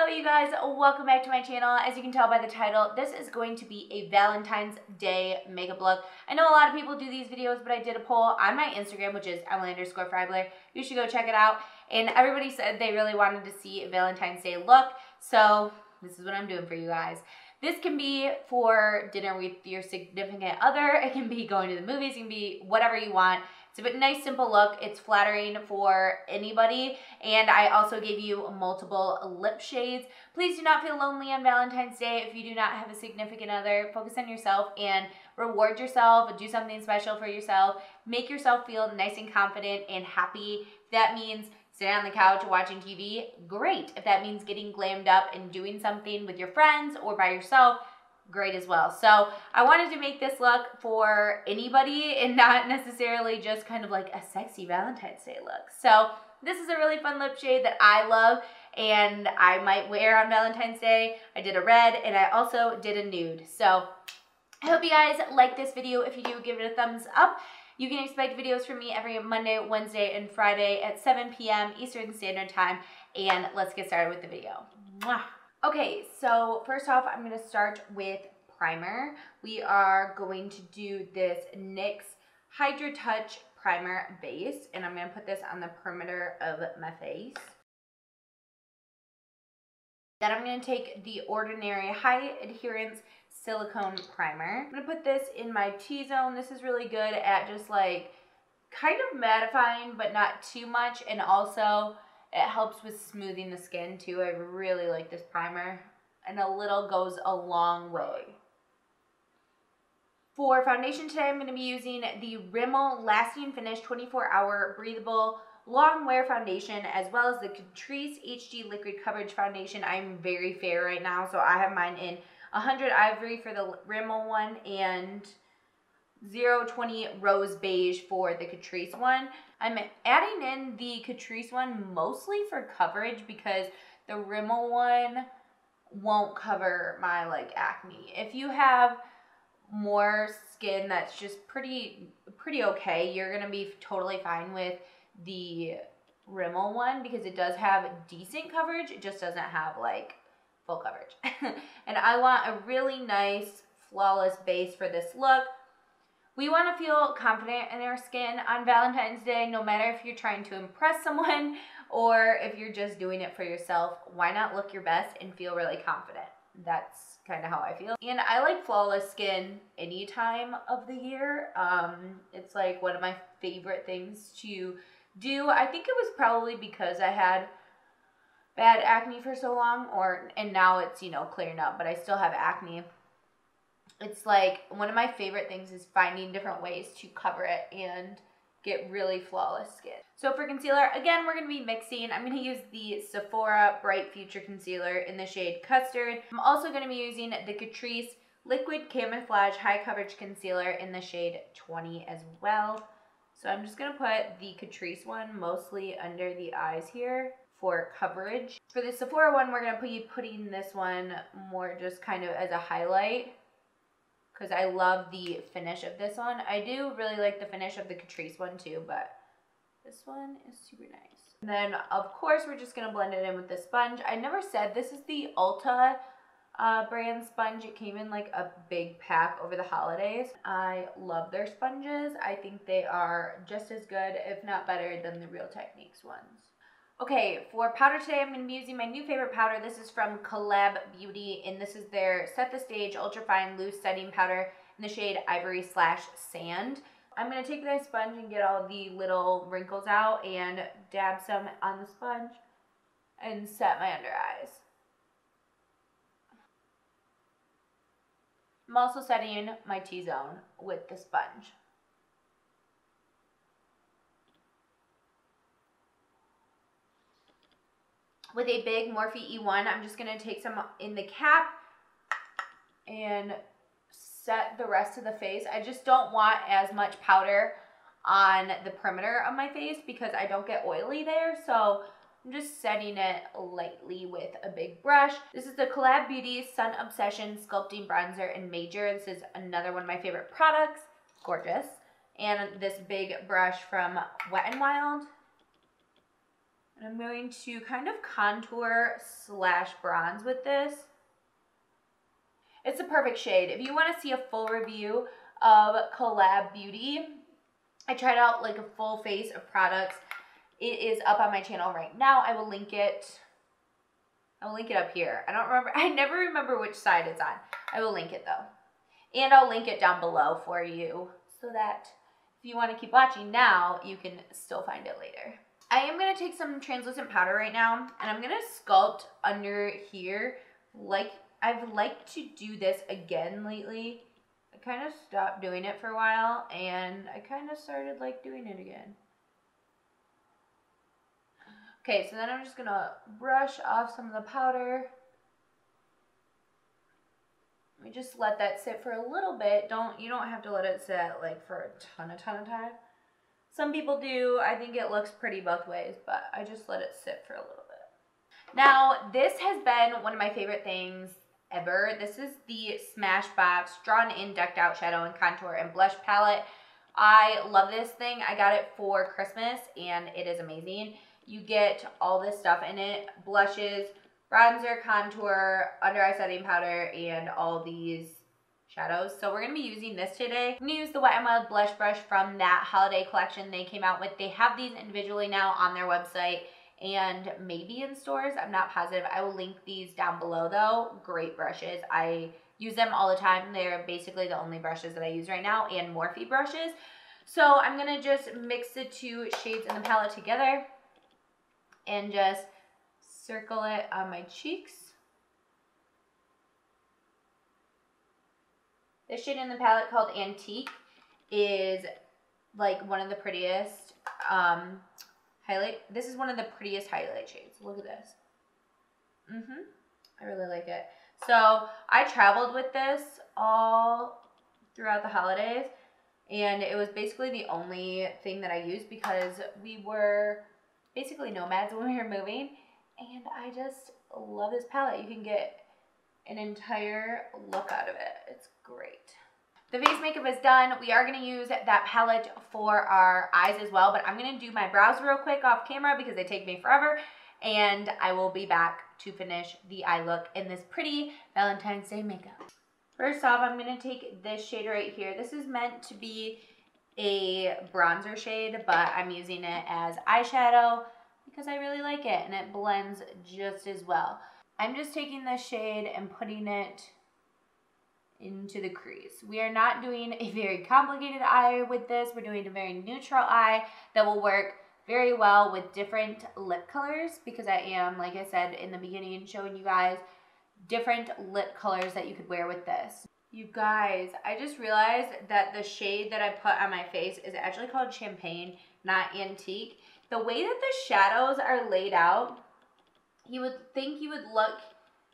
Hello you guys, welcome back to my channel. As you can tell by the title, this is going to be a Valentine's Day makeup look. I know a lot of people do these videos, but I did a poll on my Instagram, which is Emily_Freibler. You should go check it out. And everybody said they really wanted to see a Valentine's Day look, so this is what I'm doing for you guys. This can be for dinner with your significant other. It can be going to the movies. It can be whatever you want. It's a nice, simple look. It's flattering for anybody. And I also gave you multiple lip shades. Please do not feel lonely on Valentine's Day if you do not have a significant other. Focus on yourself and reward yourself. Do something special for yourself. Make yourself feel nice and confident and happy. If that means sitting on the couch watching TV, great. If that means getting glammed up and doing something with your friends or by yourself, great as well. So I wanted to make this look for anybody and not necessarily just kind of like a sexy Valentine's Day look. So this is a really fun lip shade that I love and I might wear on Valentine's Day. I did a red and I also did a nude. So I hope you guys like this video. If you do, give it a thumbs up. You can expect videos from me every Monday, Wednesday, and Friday at 7 p.m. Eastern Standard Time. And let's get started with the video. Mwah. Okay, so first off, I'm going to start with primer. We are going to do this NYX Hydrating Primer base, and I'm going to put this on the perimeter of my face. Then I'm going to take the Ordinary High Adherence Silicone Primer. I'm going to put this in my T-zone. This is really good at just like kind of mattifying, but not too much, and also it helps with smoothing the skin too. I really like this primer, and a little goes a long way. For foundation today, I'm going to be using the Rimmel Lasting Finish 24-Hour Breathable Long Wear Foundation, as well as the Catrice HD Liquid Coverage Foundation. I'm very fair right now, so I have mine in 100 Ivory for the Rimmel one and 020 Rose Beige for the Catrice one. I'm adding in the Catrice one mostly for coverage because the Rimmel one won't cover my like acne. If you have more skin that's just pretty okay, you're gonna be totally fine with the Rimmel one because it does have decent coverage. It just doesn't have like full coverage. And I want a really nice flawless base for this look. We want to feel confident in our skin on Valentine's Day, no matter if you're trying to impress someone or if you're just doing it for yourself. Why not look your best and feel really confident? That's kind of how I feel. And I like flawless skin any time of the year. It's like one of my favorite things to do. I think it was probably because I had bad acne for so long, and now it's, you know, clearing up, but I still have acne. It's like one of my favorite things is finding different ways to cover it and get really flawless skin. So for concealer, again, we're going to be mixing. I'm going to use the Sephora Bright Future Concealer in the shade Custard. I'm also going to be using the Catrice Liquid Camouflage High Coverage Concealer in the shade 20 as well. So I'm just going to put the Catrice one mostly under the eyes here for coverage. For the Sephora one, we're going to be putting this one more just kind of as a highlight, because I love the finish of this one. I do really like the finish of the Catrice one too, but this one is super nice. And then, of course, we're just going to blend it in with the sponge. I never said this is the Ulta brand sponge. It came in like a big pack over the holidays. I love their sponges. I think they are just as good, if not better, than the Real Techniques ones. Okay, for powder today, I'm going to be using my new favorite powder. This is from Col-lab Beauty, and this is their Set the Stage Ultra Fine Loose Setting Powder in the shade Ivory/Sand. I'm going to take this sponge and get all the little wrinkles out and dab some on the sponge and set my under eyes. I'm also setting my T-zone with the sponge. With a big Morphe E1, I'm just going to take some in the cap and set the rest of the face. I just don't want as much powder on the perimeter of my face because I don't get oily there. So I'm just setting it lightly with a big brush. This is the Col-lab Beauty Sun Obsession Sculpting Bronzer in Major. This is another one of my favorite products. Gorgeous. And this big brush from Wet n Wild. And I'm going to kind of contour slash bronze with this. It's a perfect shade. If you want to see a full review of Col-lab Beauty, I tried out like a full face of products. It is up on my channel right now. I will link it. I will link it up here. I don't remember. I never remember which side it's on. I will link it though. And I'll link it down below for you so that if you want to keep watching now, you can still find it later. I am going to take some translucent powder right now, and I'm going to sculpt under here. Like I've liked to do this again lately. I kind of stopped doing it for a while, and I kind of started like doing it again. Okay, so then I'm just going to brush off some of the powder. Let me just let that sit for a little bit. You don't have to let it sit like for a ton of time. Some people do. I think it looks pretty both ways, but I just let it sit for a little bit. Now, this has been one of my favorite things ever. This is the Smashbox Drawn In Decked Out Shadow and Contour and Blush Palette. I love this thing. I got it for Christmas, and it is amazing. You get all this stuff in it. Blushes, bronzer, contour, under eye setting powder, and all these shadows. So we're going to be using this today. I'm going to use the Wet n Wild blush brush from that holiday collection they came out with. They have these individually now on their website and maybe in stores. I'm not positive. I will link these down below though. Great brushes. I use them all the time. They're basically the only brushes that I use right now, and Morphe brushes. So I'm going to just mix the two shades in the palette together and just circle it on my cheeks. This shade in the palette called Antique is like one of the prettiest highlight. This is one of the prettiest highlight shades. Look at this. I really like it. So I traveled with this all throughout the holidays, and it was basically the only thing that I used because we were basically nomads when we were moving, and I just love this palette. You can get an entire look out of it. It's great. The face makeup is done. We are going to use that palette for our eyes as well, but I'm going to do my brows real quick off camera because they take me forever, and I will be back to finish the eye look in this pretty Valentine's Day makeup. First off, I'm going to take this shade right here. This is meant to be a bronzer shade, but I'm using it as eyeshadow because I really like it and it blends just as well. I'm just taking this shade and putting it into the crease. We are not doing a very complicated eye with this. We're doing a very neutral eye that will work very well with different lip colors because I am, like I said in the beginning, showing you guys different lip colors that you could wear with this. You guys, I just realized that the shade that I put on my face is actually called Champagne, not Antique. The way that the shadows are laid out, you would think you would look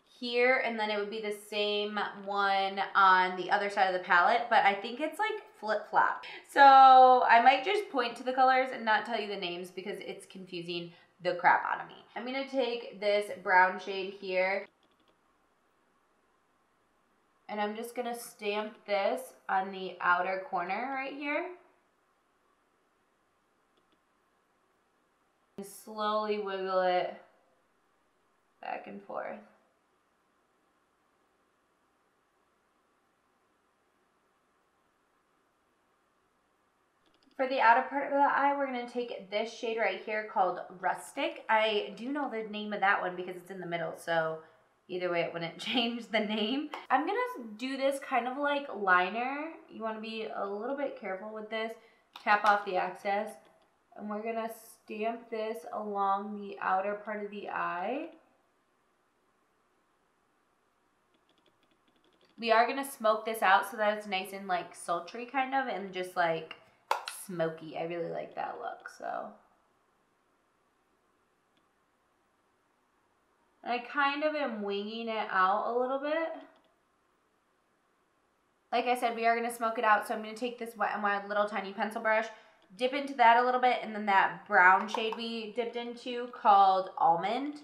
here and then it would be the same one on the other side of the palette, but I think it's like flip-flop. So I might just point to the colors and not tell you the names because it's confusing the crap out of me. I'm going to take this brown shade here and I'm just going to stamp this on the outer corner right here. And slowly wiggle it back and forth. For the outer part of the eye, we're going to take this shade right here called Rustic. I do know the name of that one because it's in the middle, so either way it wouldn't change the name. I'm going to do this kind of like liner. You want to be a little bit careful with this. Tap off the excess. And we're going to stamp this along the outer part of the eye. We are going to smoke this out so that it's nice and like sultry kind of and just like smoky. I really like that look, so. And I kind of am winging it out a little bit. Like I said, we are going to smoke it out, so I'm going to take this Wet n Wild little tiny pencil brush, dip into that a little bit, and then that brown shade we dipped into called Almond.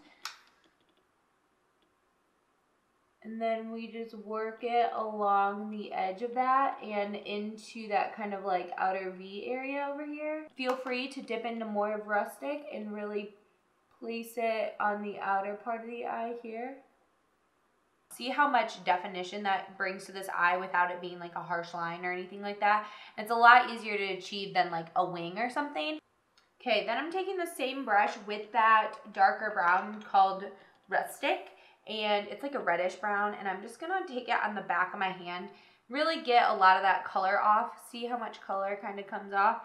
And then we just work it along the edge of that and into that kind of like outer V area over here. Feel free to dip into more of Rustic and really place it on the outer part of the eye here. See how much definition that brings to this eye without it being like a harsh line or anything like that? It's a lot easier to achieve than like a wing or something. Okay, then I'm taking the same brush with that darker brown called Rustic, and it's like a reddish brown, and I'm just gonna take it on the back of my hand, really get a lot of that color off. See how much color kind of comes off?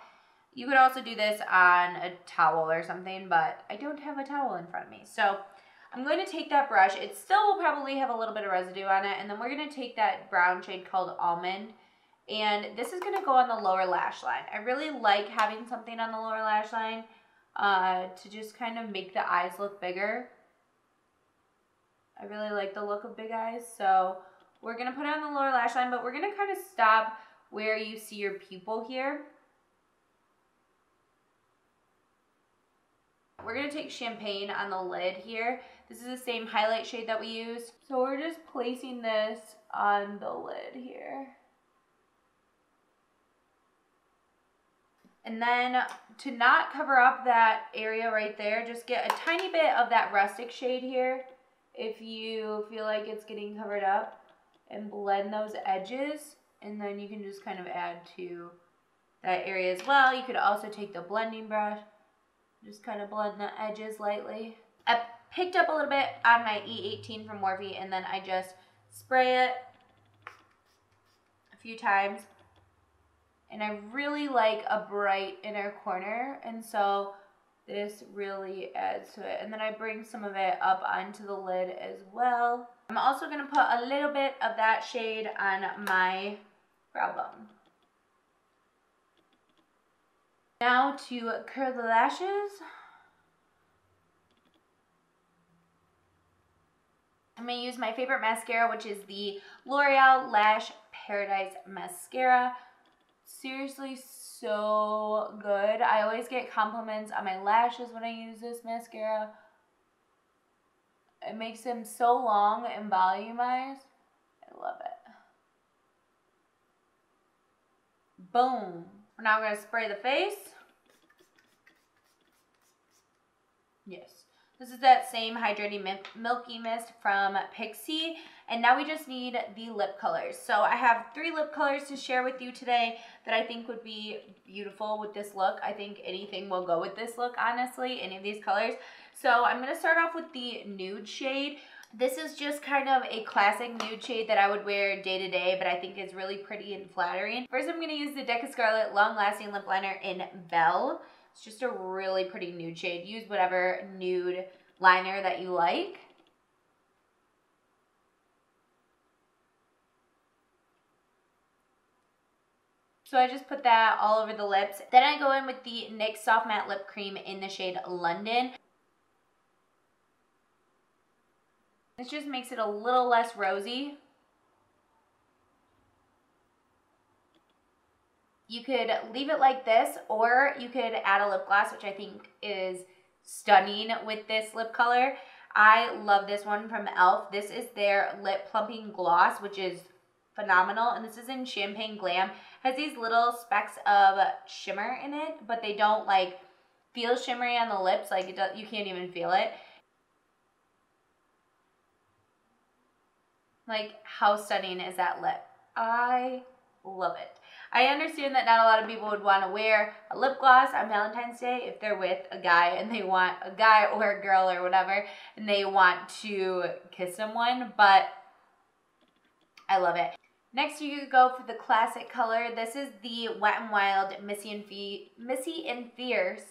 You could also do this on a towel or something, but I don't have a towel in front of me. So I'm going to take that brush. It still will probably have a little bit of residue on it, and then we're gonna take that brown shade called Almond, and this is gonna go on the lower lash line. I really like having something on the lower lash line to just kind of make the eyes look bigger. I really like the look of big eyes, so we're gonna put it on the lower lash line, but we're gonna kind of stop where you see your pupil here. We're gonna take Champagne on the lid here. This is the same highlight shade that we used. So we're just placing this on the lid here. And then to not cover up that area right there, just get a tiny bit of that Rustic shade here if you feel like it's getting covered up, and blend those edges, and then you can just kind of add to that area as well. You could also take the blending brush, just kind of blend the edges lightly. I picked up a little bit on my E18 from Morphe, and then I just spray it a few times. And I really like a bright inner corner, and so this really adds to it. And then I bring some of it up onto the lid as well. I'm also gonna put a little bit of that shade on my brow bone. Now to curl the lashes. I'm going to use my favorite mascara, which is the L'Oreal Lash Paradise Mascara. Seriously, so good. I always get compliments on my lashes when I use this mascara. It makes them so long and volumized. I love it. Boom. Now we're going to spray the face. Yes. This is that same Hydrating Milky Mist from Pixi. And now we just need the lip colors. So I have 3 lip colors to share with you today that I think would be beautiful with this look. I think anything will go with this look, honestly, any of these colors. So I'm going to start off with the nude shade. This is just kind of a classic nude shade that I would wear day to day, but I think is really pretty and flattering. First, I'm going to use the Deca Scarlet Long Lasting Lip Liner in Belle. It's just a really pretty nude shade. Use whatever nude liner that you like. So I just put that all over the lips. Then I go in with the NYX Soft Matte Lip Cream in the shade London. This just makes it a little less rosy. You could leave it like this, or you could add a lip gloss, which I think is stunning with this lip color. I love this one from e.l.f. This is their Lip Plumping Gloss, which is phenomenal, and this is in Champagne Glam. Has these little specks of shimmer in it, but they don't like feel shimmery on the lips. Like it does, you can't even feel it. Like, how stunning is that lip? I love it. I understand that not a lot of people would want to wear a lip gloss on Valentine's Day if they're with a guy and they want a guy or a girl or whatever and they want to kiss someone, but I love it. Next, you could go for the classic color. This is the Wet n Wild Missy and Fierce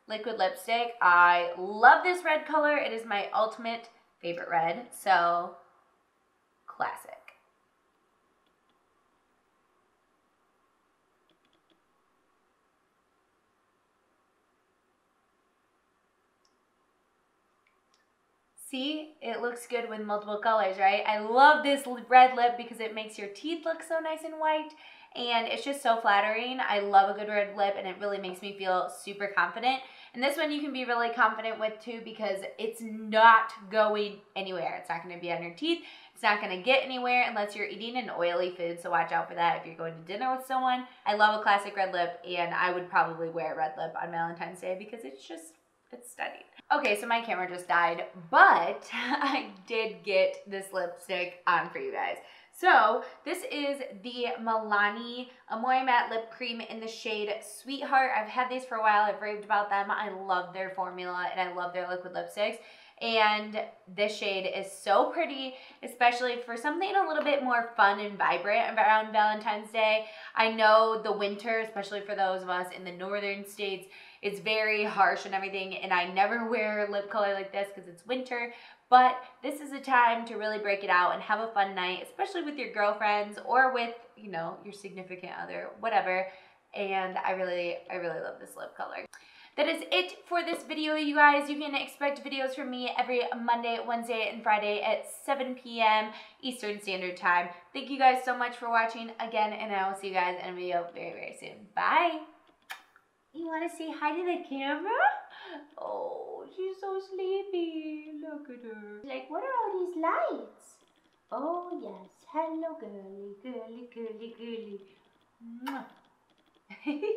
liquid lipstick. I love this red color. It is my ultimate favorite red, so classic. See, it looks good with multiple colors, right? I love this red lip because it makes your teeth look so nice and white, and it's just so flattering. I love a good red lip, and it really makes me feel super confident. And this one you can be really confident with too because it's not going anywhere. It's not going to be on your teeth. It's not going to get anywhere unless you're eating an oily food, so watch out for that if you're going to dinner with someone. I love a classic red lip, and I would probably wear a red lip on Valentine's Day because it's stunning. Okay, so my camera just died, but I did get this lipstick on for you guys. So this is the Milani Amore Matte Lip Cream in the shade Sweetheart. I've had these for a while. I've raved about them. I love their formula and I love their liquid lipsticks. And this shade is so pretty, especially for something a little bit more fun and vibrant around Valentine's Day. I know the winter, especially for those of us in the northern states, it's very harsh and everything, and I never wear lip color like this because it's winter, but this is a time to really break it out and have a fun night, especially with your girlfriends or with, you know, your significant other, whatever, and I really love this lip color. That is it for this video, you guys. You can expect videos from me every Monday, Wednesday, and Friday at 7 p.m. Eastern Standard Time. Thank you guys so much for watching again, and I will see you guys in a video very, very soon. Bye! You want to say hi to the camera? Oh, she's so sleepy. Look at her. Like, what are all these lights? Oh, yes. Hello, girly, girly, girly, girly. Mwah.